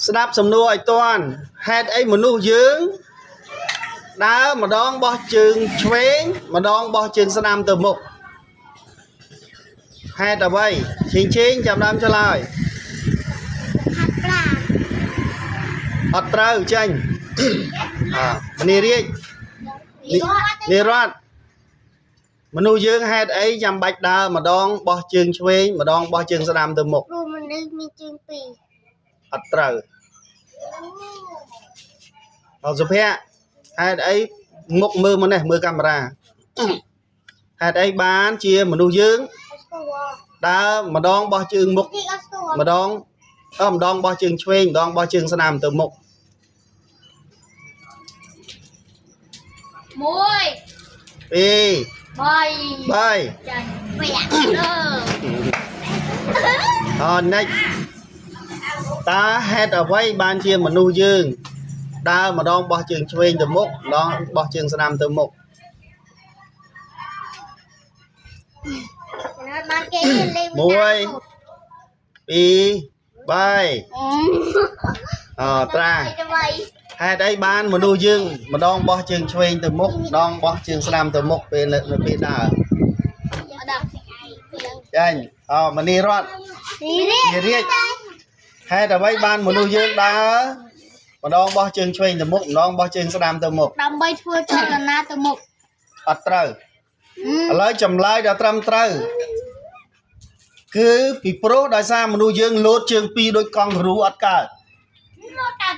ស្ដាប់សំណួរឲ្យតាន់ហេតុអីមនុស្សយើងដើរម្ដងបោះជើងឆ្វេងម្ដងបោះជើងស្ដាំទៅមុខហេតុអ្វីឈេងចាំដើមឆ្លើយអត់ត្រូវចាញ់មនីរាជនិរ័តមនុស្សយើងហេតុអីចាំបាច់ដើរម្ដងបោះជើងឆ្វេងម្ដងបោះជើងស្ដាំទៅមុខព្រោះមនុស្សមានជើងពីរអត់ត្រូវអសុភ័ក្រហេតុអីមុខមើលមកនេះមើលកាមេរ៉ាហេតុអីបានជាមនុស្សយើងដើរម្ដងបោះជើងមុខម្ដងបោះជើងឆ្វេងម្ដងបោះជើងស្ដាំទៅមុខ1 2 3 ចាញ់អនិចតើហេតុអ្វីបានជាមនុស្សយើងដើរម្ដងបោះជើងឆ្វេងទៅមុខម្ដងបោះជើងស្ដាំទៅមុខបានគេលេង1 2 3ត្រាហេតុអីបានមនុស្សយើងម្ដងបោះជើងឆ្វេងទៅមុខម្ដងបោះជើងស្ដាំទៅមុខពេលនៅពេលដើរចាញ់មនីរ័ត្ននិរាជហេតុអ្វីបានមនុស្សយើងដើរម្ដងបោះជើងឆ្វេងទៅមុខម្ដងបោះជើងស្ដាំទៅមុខដើម្បីធ្វើចលនាទៅមុខអត់ត្រូវឥឡូវចម្លើយដល់ត្រឹមត្រូវគឺពីព្រោះដោយសារមនុស្សយើងលោតជើងពីរដោយកង់គ្រូអត់កើតមកកើត